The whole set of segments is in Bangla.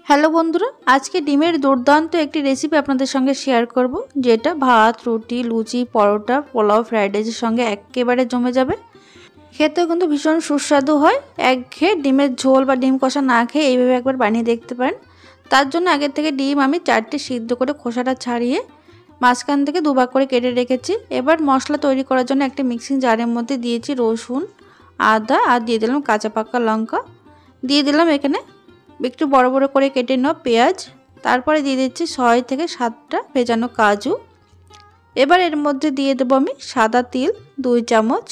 হ্যালো বন্ধুরা, আজকে ডিমের দুর্দান্ত একটি রেসিপি আপনাদের সঙ্গে শেয়ার করব, যেটা ভাত, রুটি, লুচি, পরোটা, পোলাও, ফ্রাইড রাইসের সঙ্গে একেবারে জমে যাবে। খেতেও কিন্তু ভীষণ সুস্বাদু হয়। একঘেয়ে ডিমের ঝোল বা ডিম কষা না খেয়ে এইভাবে একবার বানিয়ে দেখতে পারেন। তার জন্য আগের থেকে ডিম আমি 4টে সিদ্ধ করে খোসাটা ছাড়িয়ে মাঝখান থেকে দুভাগ করে কেটে রেখেছি। এবার মশলা তৈরি করার জন্য একটা মিক্সিং জারের মধ্যে দিয়েছি রসুন, আদা আর দিয়ে দিলাম কাঁচা পাকা লঙ্কা। দিয়ে দিলাম এখানে একটু বড় বড় করে কেটে নেওয়া পেঁয়াজ। তারপরে দিয়ে দিচ্ছি 6 থেকে 7টা ভেজানো কাজু। এবার এর মধ্যে দিয়ে দেবো আমি সাদা তিল 2 চামচ।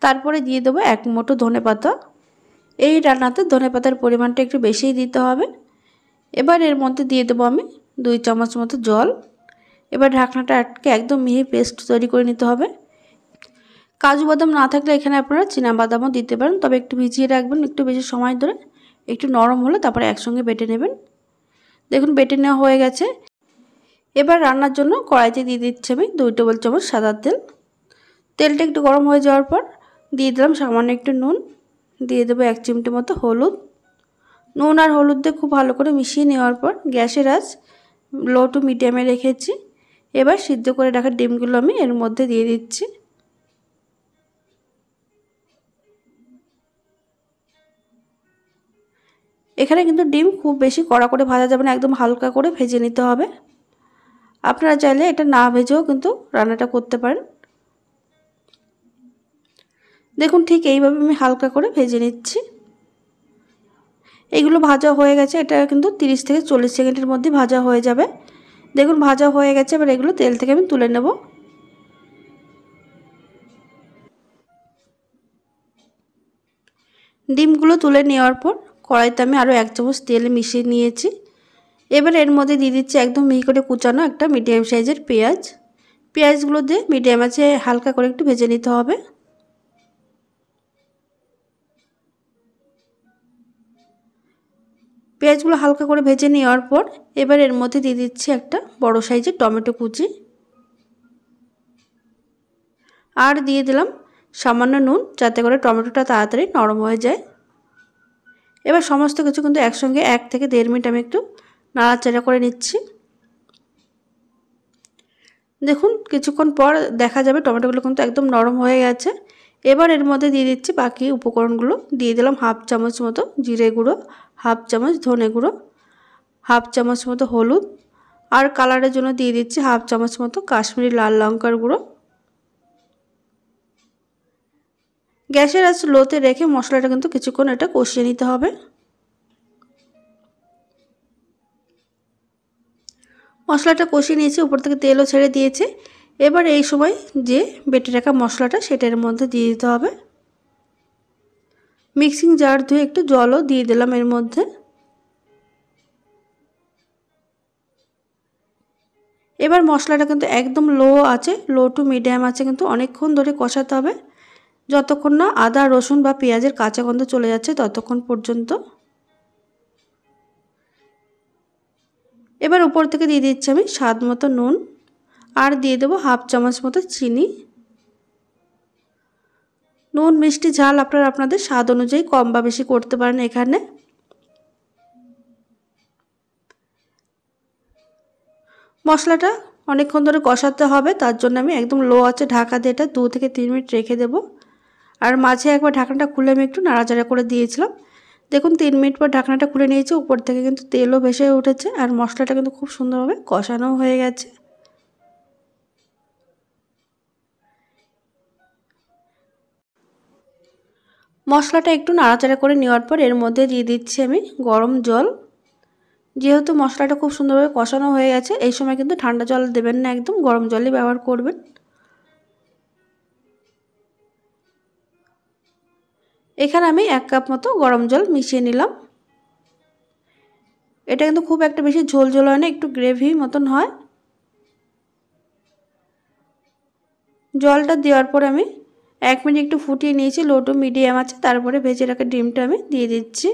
তারপরে দিয়ে দেবো 1 মুঠো ধনেপাতা। এই রান্নাতে ধনেপাতার পরিমাণটা একটু বেশিই দিতে হবে। এবার এর মধ্যে দিয়ে দেবো আমি 2 চামচ মতো জল। এবার ঢাকনাটা আটকে একদম মিহি পেস্ট তৈরি করে নিতে হবে। কাজু বাদাম না থাকলে এখানে আপনারা চীনা বাদামও দিতে পারেন, তবে একটু ভিজিয়ে রাখবেন একটু বেশি সময় ধরে। একটু নরম হলে তারপরে একসঙ্গে বেটে নেবেন। দেখুন বেটে নেওয়া হয়ে গেছে। এবার রান্নার জন্য কড়াইতে দিয়ে দিচ্ছি আমি 2 টেবিল চামচ সাদা তেল। তেলটা একটু গরম হয়ে যাওয়ার পর দিয়ে দিলাম সামান্য একটু নুন, দিয়ে দেবো 1 চিমটি মতো হলুদ। নুন আর হলুদ দিয়ে খুব ভালো করে মিশিয়ে নেওয়ার পর গ্যাসের আঁচ লো টু মিডিয়ামে রেখেছি। এবার সিদ্ধ করে রাখা ডিমগুলো আমি এর মধ্যে দিয়ে দিচ্ছি। এখানে কিন্তু ডিম খুব বেশি কড়া করে ভাজা যাবে না, একদম হালকা করে ভেজে নিতে হবে। আপনারা চাইলে এটা না ভেজেও কিন্তু রান্নাটা করতে পারেন। দেখুন ঠিক এইভাবে আমি হালকা করে ভেজে নিচ্ছি। এইগুলো ভাজা হয়ে গেছে। এটা কিন্তু 30 থেকে 40 সেকেন্ডের মধ্যে ভাজা হয়ে যাবে। দেখুন ভাজা হয়ে গেছে। এবার এগুলো তেল থেকে আমি তুলে নেব। ডিমগুলো তুলে নেওয়ার পর কড়াইতে আমি আরও 1 চামচ তেল মিশিয়ে নিয়েছি। এবার এর মধ্যে দিয়ে দিচ্ছি একদম মিহি করে কুচানো একটা মিডিয়াম সাইজের পেঁয়াজ। পেঁয়াজগুলো দিয়ে মিডিয়াম আঁচে হালকা করে একটু ভেজে নিতে হবে। পেঁয়াজগুলো হালকা করে ভেজে নেওয়ার পর এবার এর মধ্যে দিয়ে দিচ্ছি একটা বড় সাইজের টমেটো কুচি। আর দিয়ে দিলাম সামান্য নুন, যাতে করে টমেটোটা তাড়াতাড়ি নরম হয়ে যায়। এবার সমস্ত কিছু কিন্তু একসঙ্গে 1 থেকে 1.5 মিনিট আমি একটু নাড়াচাড়া করে নিচ্ছি। দেখুন কিছুক্ষণ পর দেখা যাবে টমেটোগুলো কিন্তু একদম নরম হয়ে গেছে। এবার এর মধ্যে দিয়ে দিচ্ছি বাকি উপকরণগুলো। দিয়ে দিলাম 1/2 চামচ মতো জিরে গুঁড়ো, 1/2 চামচ ধনে গুঁড়ো, 1/2 চামচ মতো হলুদ, আর কালারের জন্য দিয়ে দিচ্ছি 1/2 চামচ মতো কাশ্মীরি লাল লঙ্কার গুঁড়ো। গ্যাসের আঁচ লোতে রেখে মশলাটা কিন্তু কিছুক্ষণ এটা কষিয়ে নিতে হবে। মশলাটা কষিয়ে নিয়েছি, উপর থেকে তেলও ছেড়ে দিয়েছে। এবার এই সময় যে বেটে রাখা মশলাটা সেটার মধ্যে দিয়ে দিতে হবে। মিক্সিং জার ধুয়ে একটু জলও দিয়ে দিলাম এর মধ্যে। এবার মশলাটা কিন্তু একদম লো আছে, লো টু মিডিয়াম আছে কিন্তু অনেকক্ষণ ধরে কষাতে হবে, যতক্ষণ না আদা রসুন বা পেঁয়াজের কাঁচা গন্ধ চলে যাচ্ছে ততক্ষণ পর্যন্ত। এবার উপর থেকে দিয়ে দিচ্ছি আমি স্বাদ মতো নুন, আর দিয়ে দেবো 1/2 চামচ মতো চিনি। নুন মিষ্টি ঝাল আপনারা আপনাদের স্বাদ অনুযায়ী কম বা বেশি করতে পারেন। এখানে মশলাটা অনেকক্ষণ ধরে কষাতে হবে, তার জন্য আমি একদম লো আঁচে ঢাকা দিয়ে এটা 2 থেকে 3 মিনিট রেখে দেব। আর মাঝে একবার ঢাকনাটা খুলে আমি একটু নাড়াচাড়া করে দিয়েছিলাম। দেখুন 3 মিনিট পর ঢাকনাটা খুলে নিয়েছি, উপর থেকে কিন্তু তেলও ভেসে উঠেছে আর মশলাটা কিন্তু খুব সুন্দরভাবে কষানো হয়ে গেছে। মশলাটা একটু নাড়াচাড়া করে নেওয়ার পর এর মধ্যে দিয়ে দিচ্ছি আমি গরম জল। যেহেতু মশলাটা খুব সুন্দরভাবে কষানো হয়ে গেছে, এই সময় কিন্তু ঠান্ডা জল দেবেন না, একদম গরম জলই ব্যবহার করবেন। এখানে আমি 1 কাপ মতো গরম জল মিশিয়ে নিলাম। এটা কিন্তু খুব একটা বেশি ঝোল ঝোল হয় না, একটু গ্রেভি মতন হয়। জলটা দেওয়ার পর আমি 1 মিনিট একটু ফুটিয়ে নিয়েছি লো টু মিডিয়াম আছে। তারপরে ভেজে রাখা ডিমটা আমি দিয়ে দিচ্ছি।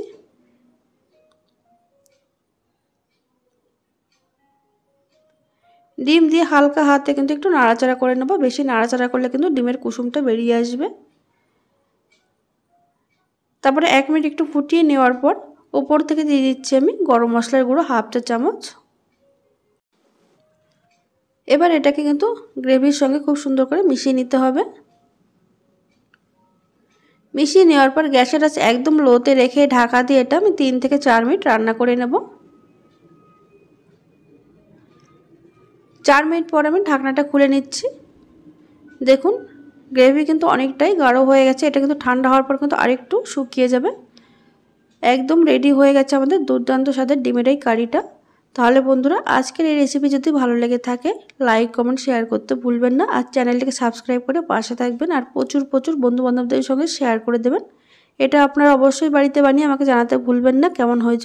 ডিম দিয়ে হালকা হাতে কিন্তু একটু নাড়াচাড়া করে নেব, বেশি নাড়াচাড়া করলে কিন্তু ডিমের কুসুমটা বেরিয়ে আসবে। তারপরে 1 মিনিট একটু ফুটিয়ে নেওয়ার পর উপর থেকে দিয়ে দিচ্ছি আমি গরম মশলার গুঁড়ো 1/2 চা চামচ। এবার এটাকে কিন্তু গ্রেভির সঙ্গে খুব সুন্দর করে মিশিয়ে নিতে হবে। মিশিয়ে নেওয়ার পর গ্যাসের আঁচ একদম লোতে রেখে ঢাকা দিয়ে এটা আমি 3 থেকে 4 মিনিট রান্না করে নেব। 4 মিনিট পর আমি ঢাকনাটা খুলে নিচ্ছি। দেখুন গ্রেভি কিন্তু অনেকটাই গাঢ় হয়ে গেছে। এটা কিন্তু ঠান্ডা হওয়ার পর কিন্তু আরেকটু শুকিয়ে যাবে। একদম রেডি হয়ে গেছে আমাদের দুর্দান্ত স্বাদের ডিমের এই কারিটা। তাহলে বন্ধুরা আজকের এই রেসিপি যদি ভালো লেগে থাকে লাইক কমেন্ট শেয়ার করতে ভুলবেন না। আর চ্যানেলটিকে সাবস্ক্রাইব করে পাশে থাকবেন আর প্রচুর বন্ধু বান্ধবদের সঙ্গে শেয়ার করে দেবেন। এটা আপনারা অবশ্যই বাড়িতে বানিয়ে আমাকে জানাতে ভুলবেন না কেমন হয়েছে।